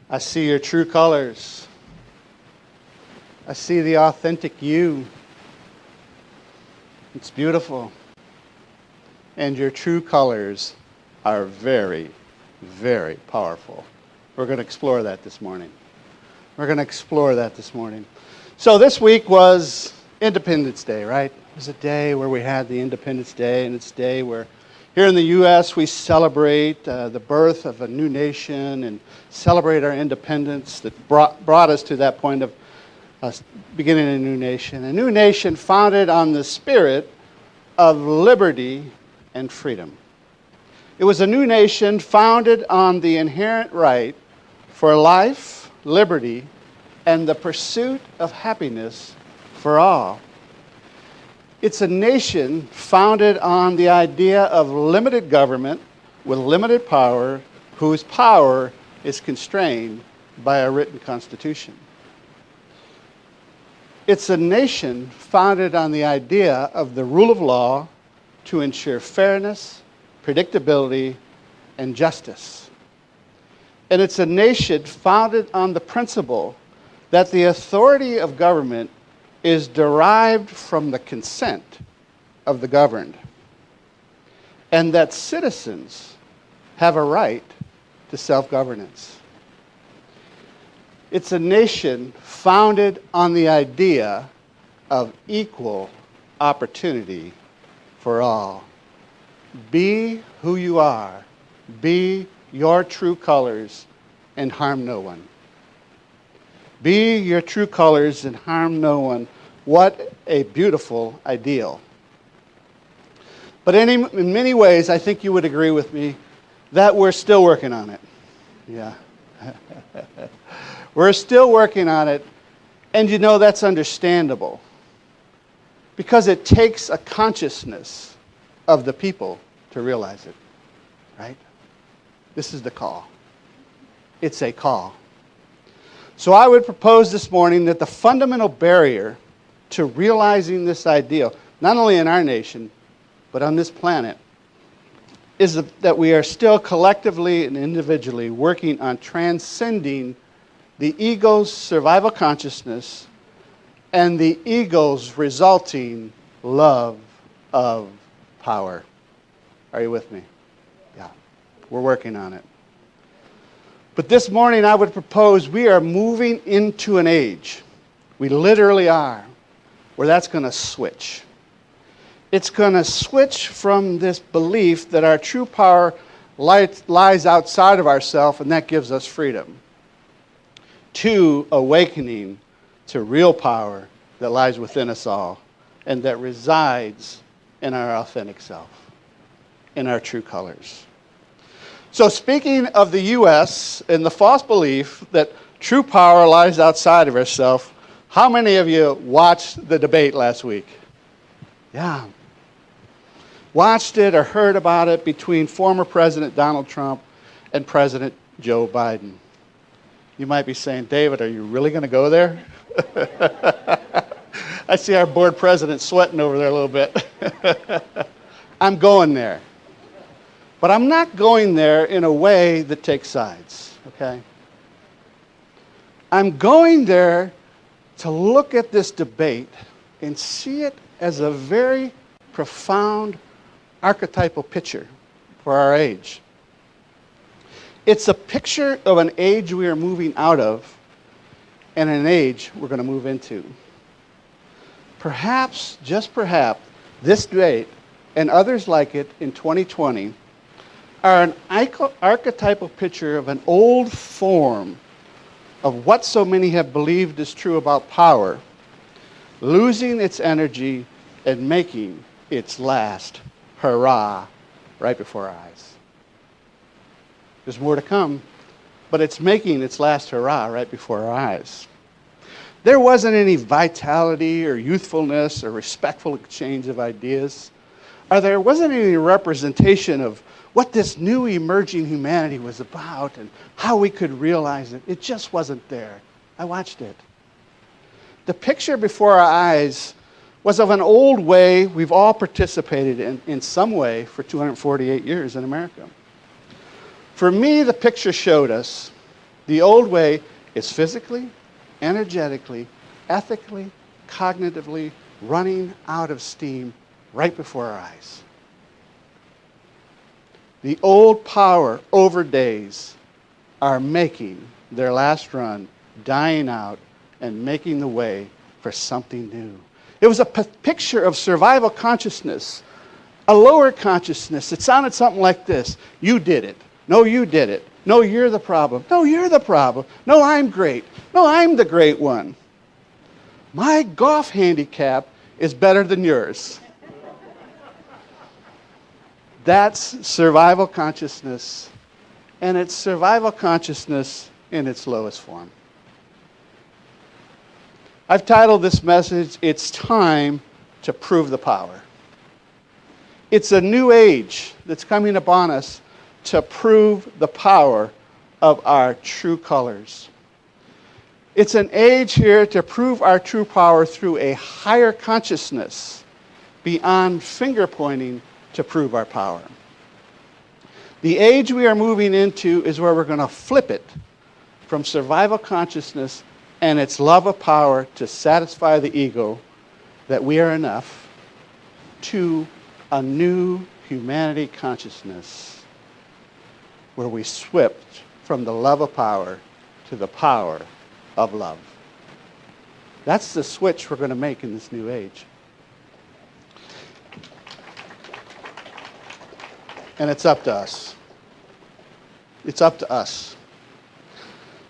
I see your true colors. I see the authentic you. It's beautiful. And your true colors are very, very powerful. We're going to explore that this morning. So this week was Independence Day, right? It was a day where we had the Independence Day, and it's a day where here in the U.S. we celebrate the birth of a new nation and celebrate our independence that brought us to that point of beginning a new nation founded on the spirit of liberty and freedom. It was a new nation founded on the inherent right for life, liberty, and the pursuit of happiness for all. It's a nation founded on the idea of limited government with limited power, whose power is constrained by a written constitution. It's a nation founded on the idea of the rule of law to ensure fairness, predictability, and justice. And it's a nation founded on the principle that the authority of government is derived from the consent of the governed, and that citizens have a right to self-governance. It's a nation founded on the idea of equal opportunity for all. Be who you are. Be your true colors and harm no one. Be your true colors and harm no one. What a beautiful ideal. But in many ways, I think you would agree with me that we're still working on it. Yeah. We're still working on it, and you know that's understandable because it takes a consciousness of the people to realize it, right? This is the call. It's a call. So I would propose this morning that the fundamental barrier to realizing this ideal, not only in our nation, but on this planet, is that we are still collectively and individually working on transcending the ego's survival consciousness and the ego's resulting love of power. Are you with me? Yeah, we're working on it. But this morning I would propose we are moving into an age, we literally are, where that's going to switch. It's going to switch from this belief that our true power lies outside of ourselves and that gives us freedom, to awakening to real power that lies within us all and that resides in our authentic self, in our true colors. So speaking of the U.S. and the false belief that true power lies outside of ourselves, how many of you watched the debate last week? Yeah. Watched it or heard about it between former President Donald Trump and President Joe Biden. You might be saying, David, are you really going to go there? I see our board president sweating over there a little bit. I'm going there. But I'm not going there in a way that takes sides, okay? I'm going there to look at this debate and see it as a very profound archetypal picture for our age. It's a picture of an age we are moving out of and an age we're going to move into. Perhaps, just perhaps, this debate and others like it in 2020 are an archetypal picture of an old form of what so many have believed is true about power, losing its energy and making its last hurrah right before our eyes. There's more to come, but it's making its last hurrah right before our eyes. There wasn't any vitality or youthfulness or respectful exchange of ideas. Or there wasn't any representation of what this new emerging humanity was about and how we could realize it. It just wasn't there. I watched it. The picture before our eyes was of an old way we've all participated in some way for 248 years in America. For me, the picture showed us The old way is physically, energetically, ethically, cognitively running out of steam right before our eyes. The old power over days are making their last run, dying out, and making the way for something new. It was a picture of survival consciousness, a lower consciousness. It sounded something like this. You did it. No, you did it. No, you're the problem. No, you're the problem. No, I'm great. No, I'm the great one. My golf handicap is better than yours. That's survival consciousness, and it's survival consciousness in its lowest form. I've titled this message, It's Time to Prove the Power. It's a new age that's coming upon us to prove the power of our true colors. It's an age here to prove our true power through a higher consciousness beyond finger pointing to prove our power. The age we are moving into is where we're going to flip it from survival consciousness and its love of power to satisfy the ego that we are enough to a new humanity consciousness where we swept from the love of power to the power of love. That's the switch we're going to make in this new age. And it's up to us. It's up to us.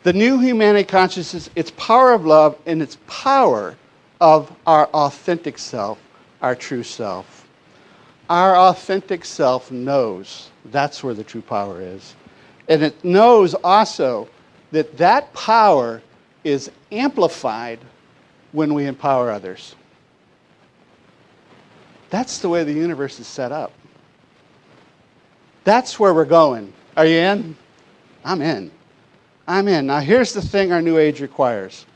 The new humanity consciousness, its power of love and its power of our authentic self, our true self. Our authentic self knows that's where the true power is. And it knows also that that power is amplified when we empower others. That's the way the universe is set up. That's where we're going. Are you in? I'm in. I'm in. Now here's the thing our new age requires.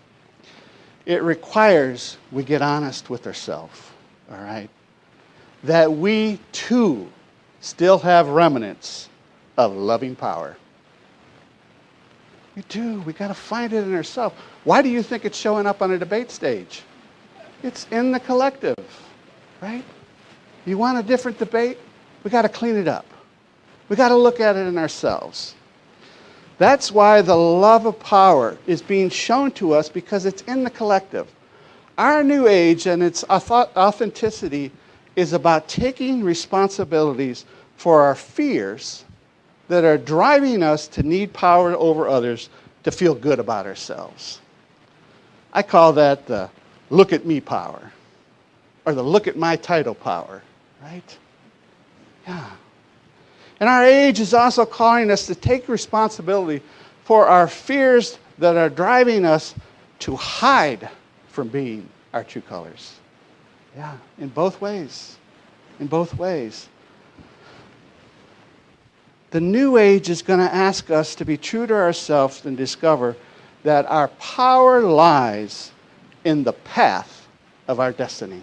It requires we get honest with ourselves, all right? That we too still have remnants of loving power. We do. We got to find it in ourselves. Why do you think it's showing up on a debate stage? It's in the collective, right? You want a different debate? We got to clean it up. We got to look at it in ourselves. That's why the love of power is being shown to us, because it's in the collective. Our new age and its authenticity is about taking responsibilities for our fears that are driving us to need power over others to feel good about ourselves. I call that the look at me power, or the look at my title power, right? Yeah. And our age is also calling us to take responsibility for our fears that are driving us to hide from being our true colors. Yeah, in both ways. In both ways. The new age is going to ask us to be true to ourselves and discover that our power lies in the path of our destiny.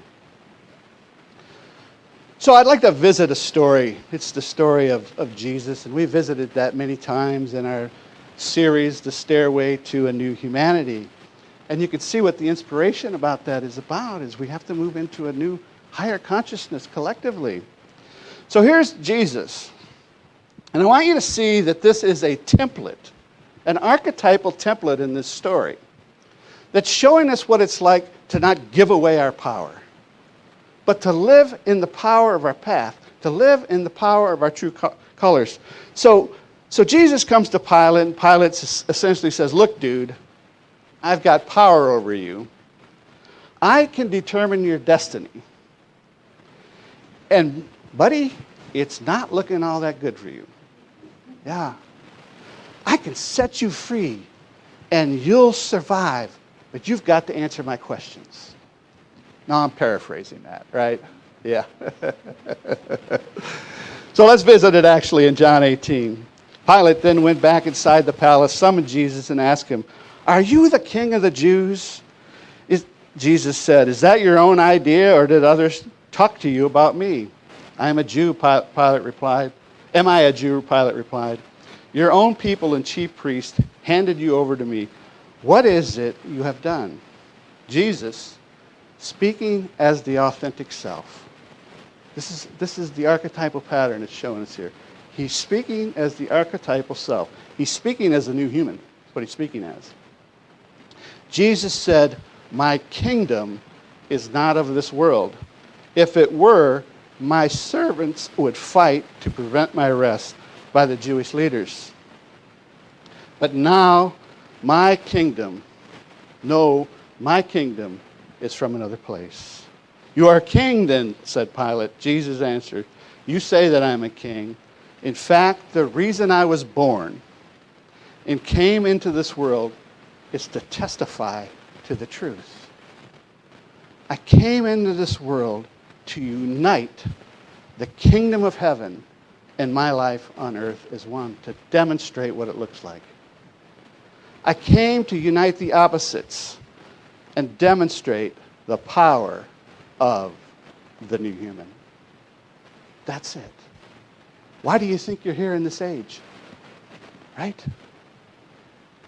So I'd like to visit a story. It's the story of Jesus, and we visited that many times in our series, The Stairway to a New Humanity. And you can see what the inspiration about that is about, is we have to move into a new, higher consciousness collectively. So here's Jesus. And I want you to see that this is a template, an archetypal template in this story that's showing us what it's like to not give away our power, but to live in the power of our path, to live in the power of our true colors. So Jesus comes to Pilate, and Pilate essentially says, look, dude, I've got power over you. I can determine your destiny. And, buddy, it's not looking all that good for you. Yeah. I can set you free, and you'll survive, but you've got to answer my questions. Now I'm paraphrasing that, right? Yeah. So let's visit it actually in John 18. Pilate then went back inside the palace, summoned Jesus, and asked him, are you the king of the Jews? Jesus said, is that your own idea, or did others talk to you about me? I am a Jew, Pilate replied. Am I a Jew? Pilate replied. Your own people and chief priests handed you over to me. What is it you have done? Jesus, speaking as the authentic self. This is the archetypal pattern it's showing us here. He's speaking as the archetypal self. He's speaking as a new human. That's what he's speaking as. Jesus said, my kingdom is not of this world. If it were, my servants would fight to prevent my arrest by the Jewish leaders. But now my kingdom is from another place. You are a king then, said Pilate. Jesus answered, you say that I am a king. In fact, the reason I was born and came into this world is to testify to the truth. I came into this world to unite the kingdom of heaven and my life on earth as one, to demonstrate what it looks like. I came to unite the opposites and demonstrate the power of the new human. That's it. Why do you think you're here in this age? Right?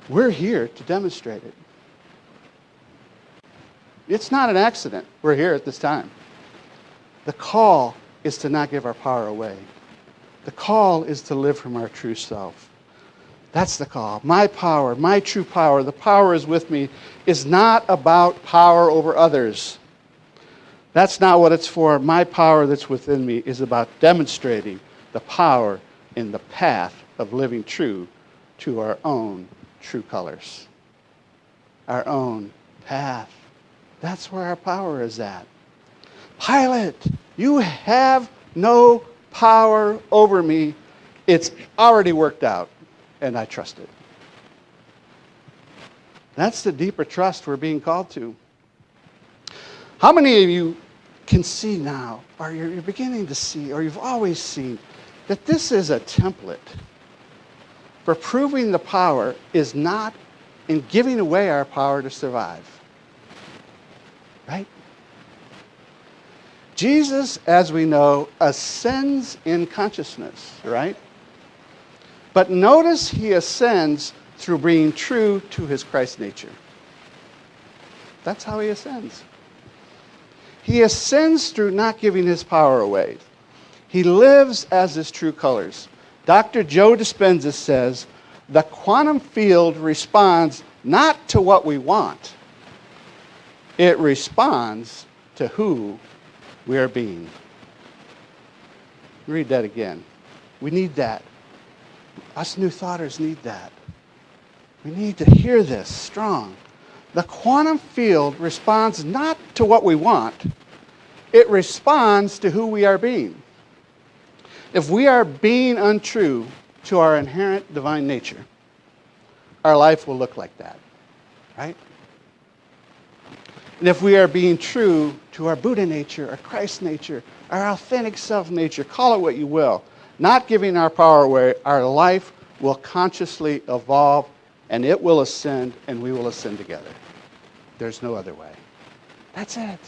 We're here to demonstrate it. It's not an accident we're here at this time. The call is to not give our power away. The call is to live from our true self. That's the call. My power, my true power, the power is with me, is not about power over others. That's not what it's for. My power that's within me is about demonstrating the power in the path of living true to our own true colors. Our own path. That's where our power is at. Pilate, you have no power over me. It's already worked out, and I trust it. That's the deeper trust we're being called to. How many of you can see now, or you're beginning to see, or you've always seen, that this is a template for proving the power is not in giving away our power to survive? Right? Jesus, as we know, ascends in consciousness, right? But notice he ascends through being true to his Christ nature. That's how he ascends. He ascends through not giving his power away. He lives as his true colors. Dr. Joe Dispenza says, the quantum field responds not to what we want. It responds to who we are being. Read that again. We need that. Us new thoughters need that. We need to hear this strong. The quantum field responds not to what we want. It responds to who we are being. If we are being untrue to our inherent divine nature, our life will look like that, right? And if we are being true to our Buddha nature, our Christ nature, our authentic self nature, call it what you will, not giving our power away, our life will consciously evolve, and it will ascend, and we will ascend together. There's no other way. That's it.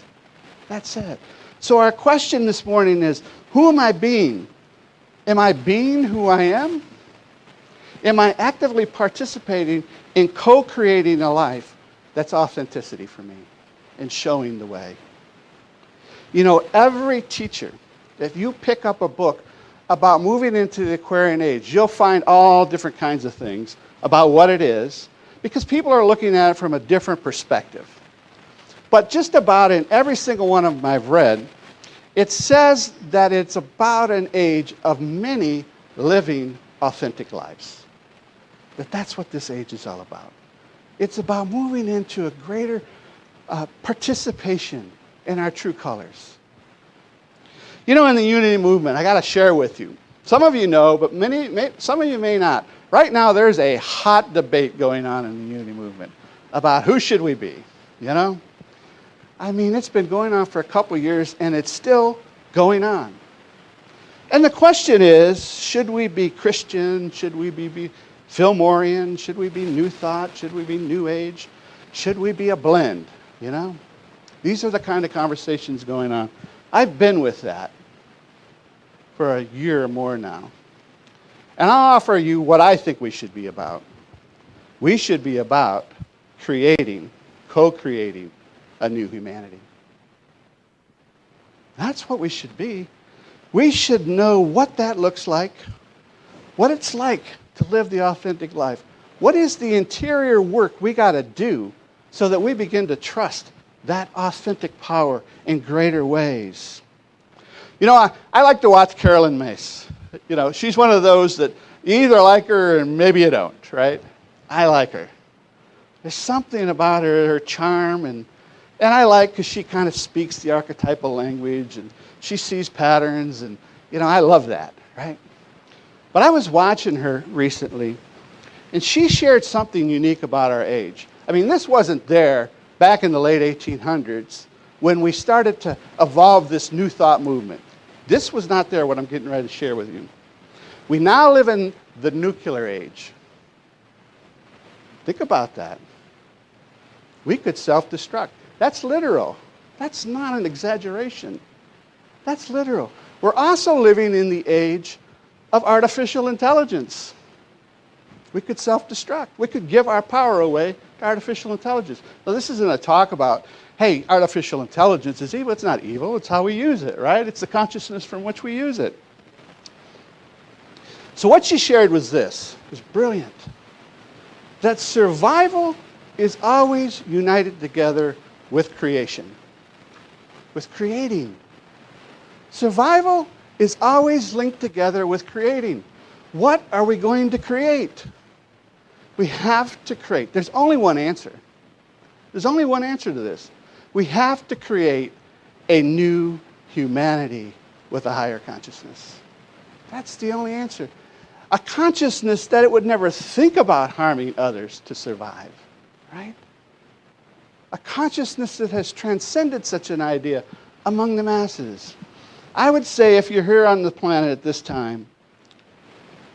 That's it. So our question this morning is, who am I being? Am I being who I am? Am I actively participating in co-creating a life that's authenticity for me and showing the way? You know, every teacher, if you pick up a book about moving into the Aquarian age, you'll find all different kinds of things about what it is, because people are looking at it from a different perspective. But just about in every single one of them I've read, it says that it's about an age of many living authentic lives. That's what this age is all about. It's about moving into a greater participation in our true colors. You know, in the unity movement, I got to share with you. Some of you know, but some of you may not. Right now, there's a hot debate going on in the unity movement about who should we be, you know? I mean, it's been going on for a couple years, and it's still going on. And the question is, should we be Christian? Should we be Fillmorian? Should we be New Thought? Should we be New Age? Should we be a blend, you know? These are the kind of conversations going on. I've been with that for a year or more now. And I'll offer you what I think we should be about. We should be about creating, co-creating a new humanity. That's what we should be. We should know what that looks like, what it's like to live the authentic life. What is the interior work we got to do so that we begin to trust that authentic power in greater ways? You know, I like to watch Carolyn Mace. You know, she's one of those that you either like her and maybe you don't, right? I like her. There's something about her charm, and I like because she kind of speaks the archetypal language, and she sees patterns, and, you know, I love that, right? But I was watching her recently, and she shared something unique about our age. I mean, this wasn't there back in the late 1800s when we started to evolve this new thought movement. This was not there, what I'm getting ready to share with you. We now live in the nuclear age. Think about that. We could self-destruct. That's literal. That's not an exaggeration. That's literal. We're also living in the age of artificial intelligence. We could self-destruct. We could give our power away to artificial intelligence. Now, this isn't a talk about, hey, artificial intelligence is evil. It's not evil. It's how we use it, right? It's the consciousness from which we use it. So what she shared was this. It was brilliant. That survival is always united together with creation. With creating. Survival is always linked together with creating. What are we going to create? We have to create. There's only one answer. There's only one answer to this. We have to create a new humanity with a higher consciousness. That's the only answer. A consciousness that it would never think about harming others to survive, right? A consciousness that has transcended such an idea among the masses. I would say if you're here on the planet at this time,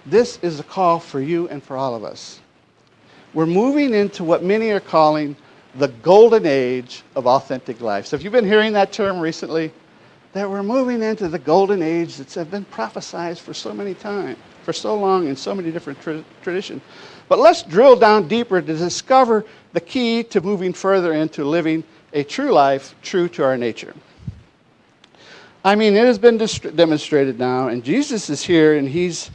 this is a call for you and for all of us. We're moving into what many are calling the golden age of authentic life. So if you've been hearing that term recently, that we're moving into the golden age that's been prophesied for so many times, for so long in so many different traditions. But let's drill down deeper to discover the key to moving further into living a true life, true to our nature. I mean, it has been demonstrated now, and Jesus is here, and he's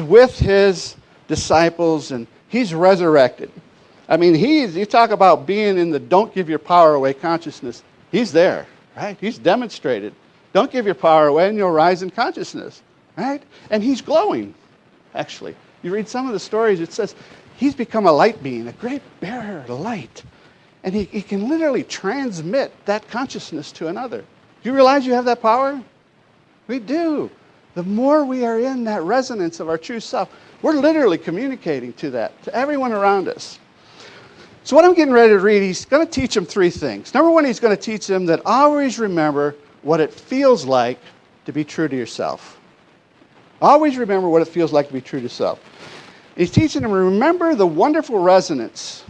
with his disciples, and he's resurrected. I mean, you talk about being in the don't give your power away consciousness. He's there, right? He's demonstrated. Don't give your power away, and you'll rise in consciousness, right? And he's glowing, actually. You read some of the stories, it says he's become a light being, a great bearer of light. And he can literally transmit that consciousness to another. Do you realize you have that power? We do. The more we are in that resonance of our true self, we're literally communicating to that, to everyone around us. So what I'm getting ready to read, he's going to teach them three things. Number one, he's going to teach them that always remember what it feels like to be true to yourself. Always remember what it feels like to be true to yourself. He's teaching them to remember the wonderful resonance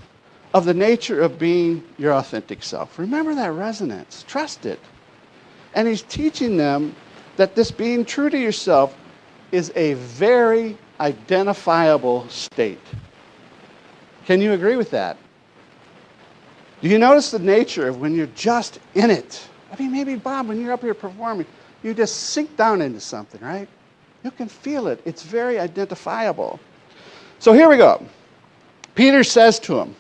of the nature of being your authentic self. Remember that resonance. Trust it. And he's teaching them that this being true to yourself is a very identifiable state. Can you agree with that? Do you notice the nature of when you're just in it? I mean, maybe, Bob, when you're up here performing, you just sink down into something, right? You can feel it. It's very identifiable. So here we go. Peter says to him,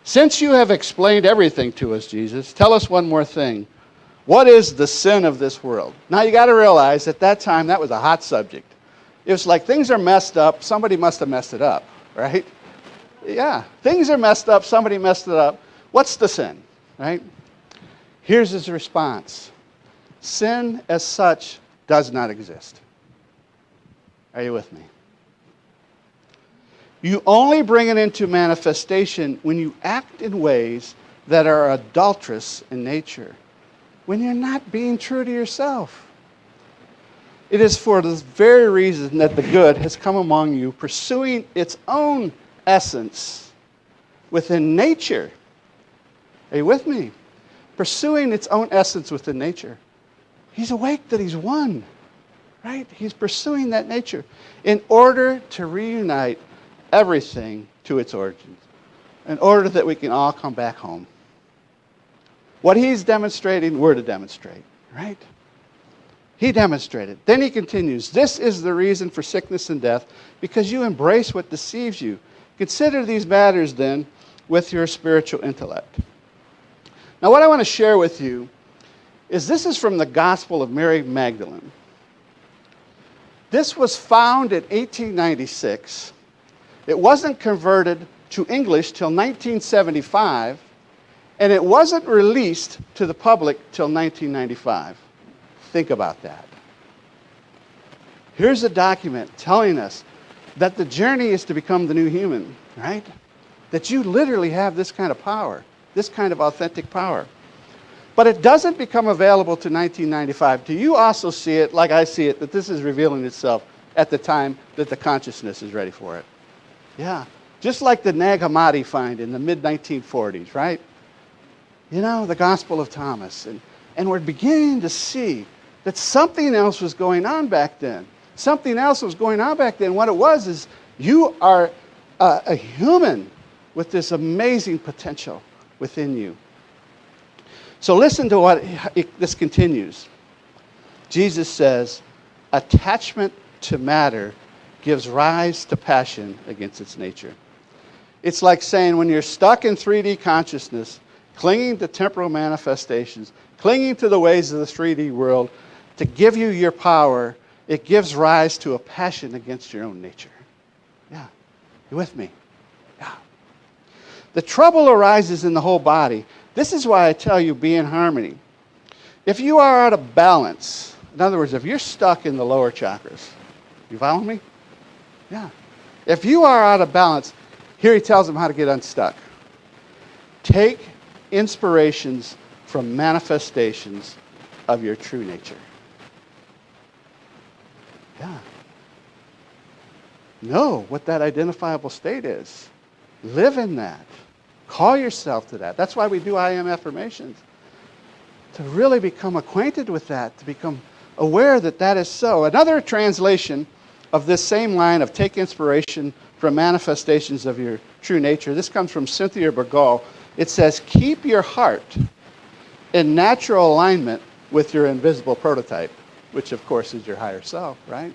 "Since you have explained everything to us, Jesus, tell us one more thing. What is the sin of this world?" Now you got to realize at that time that was a hot subject. It was like things are messed up, somebody must have messed it up, right? Yeah, things are messed up, somebody messed it up. What's the sin, right? Here's his response. Sin as such does not exist. Are you with me? You only bring it into manifestation when you act in ways that are adulterous in nature, when you're not being true to yourself. It is for this very reason that the good has come among you, pursuing its own essence within nature. Are you with me? Pursuing its own essence within nature. He's awake that he's won. right? He's pursuing that nature in order to reunite everything to its origins, in order that we can all come back home. What he's demonstrating, we're to demonstrate, right? He demonstrated. Then he continues, this is the reason for sickness and death, because you embrace what deceives you. Consider these matters then with your spiritual intellect. Now what I want to share with you is this is from the Gospel of Mary Magdalene. This was found in 1896. It wasn't converted to English till 1975, and it wasn't released to the public till 1995. Think about that. Here's a document telling us that the journey is to become the new human, right? That you literally have this kind of power, this kind of authentic power. But it doesn't become available to 1995. Do you also see it, like I see it, that this is revealing itself at the time that the consciousness is ready for it? Yeah. Just like the Nag Hammadi find in the mid-1940s, right? You know, the Gospel of Thomas. And we're beginning to see that something else was going on back then. Something else was going on back then. What it was is you are a human with this amazing potential within you. So listen to what this continues. Jesus says, attachment to matter gives rise to passion against its nature. It's like saying when you're stuck in 3D consciousness, clinging to temporal manifestations, clinging to the ways of the 3D world, to give you your power, it gives rise to a passion against your own nature. Yeah, you with me? Yeah. The trouble arises in the whole body. This is why I tell you, be in harmony. If you are out of balance, in other words, if you're stuck in the lower chakras, you follow me? Yeah. If you are out of balance, here he tells them how to get unstuck. Take inspirations from manifestations of your true nature. Yeah. Know what that identifiable state is. Live in that. Call yourself to that. That's why we do I am affirmations. To really become acquainted with that, to become aware that that is so. Another translation of this same line of take inspiration from manifestations of your true nature, this comes from Cynthia Burgall. It says, keep your heart in natural alignment with your invisible prototype, which of course is your higher self, right?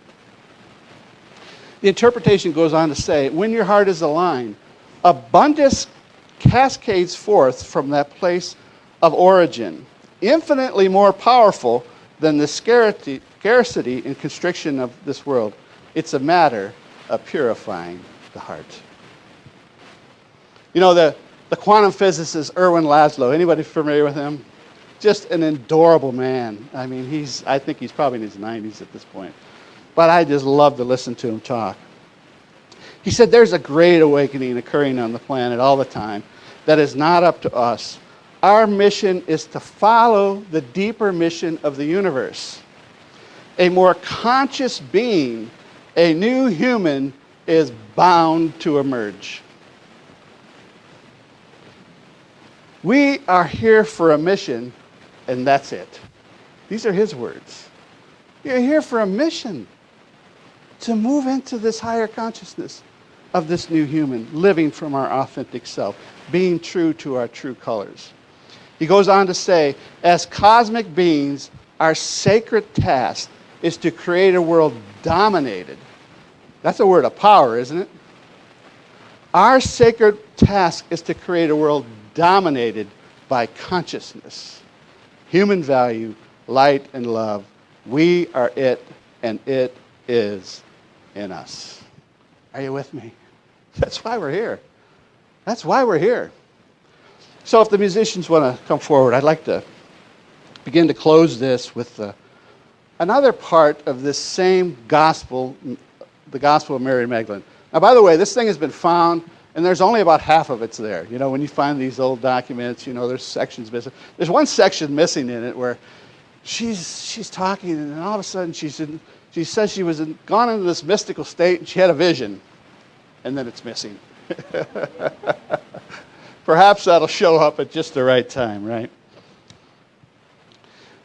The interpretation goes on to say, when your heart is aligned, abundance cascades forth from that place of origin, infinitely more powerful than the scarcity and constriction of this world. It's a matter of purifying the heart. You know, the quantum physicist Erwin Laszlo, anybody familiar with him? Just an adorable man. I mean, I think he's probably in his 90s at this point. But I just love to listen to him talk. He said there's a great awakening occurring on the planet all the time that is not up to us. Our mission is to follow the deeper mission of the universe. A more conscious being, a new human, is bound to emerge. We are here for a mission, and that's it. These are his words. You're here for a mission to move into this higher consciousness of this new human, living from our authentic self, being true to our true colors. He goes on to say, as cosmic beings, our sacred task is to create a world dominated. That's a word of power, isn't it? Our sacred task is to create a world dominated by consciousness, human value, light, and love. We are it, and it is in us. Are you with me? That's why we're here. That's why we're here. So if the musicians want to come forward, I'd like to begin to close this with another part of this same gospel, the Gospel of Mary Magdalene. Now, by the way, this thing has been found, and there's only about half of it's there. You know, when you find these old documents, you know, there's sections missing. There's one section missing in it where she's talking, and then all of a sudden she says she was gone into this mystical state, and she had a vision, and then it's missing. Perhaps that'll show up at just the right time, right?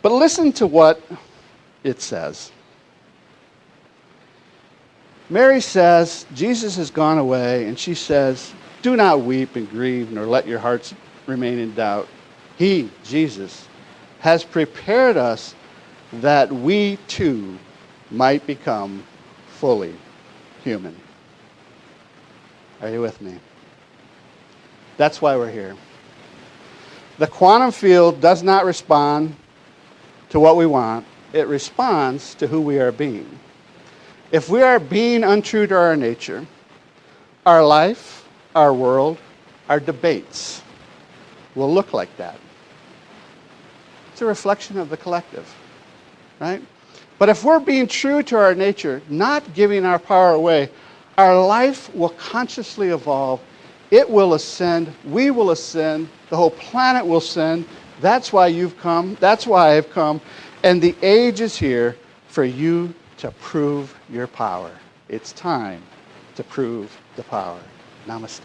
But listen to what it says. Mary says, Jesus has gone away, and she says, do not weep and grieve, nor let your hearts remain in doubt. He, Jesus, has prepared us that we too might become fully human. Are you with me? That's why we're here. The quantum field does not respond to what we want. It responds to who we are being. If we are being untrue to our nature, our life, our world, our debates will look like that. It's a reflection of the collective, right? But if we're being true to our nature, not giving our power away, our life will consciously evolve. It will ascend. We will ascend. The whole planet will ascend. That's why you've come. That's why I've come. And the age is here for you to prove your power. It's time to prove the power. Namaste.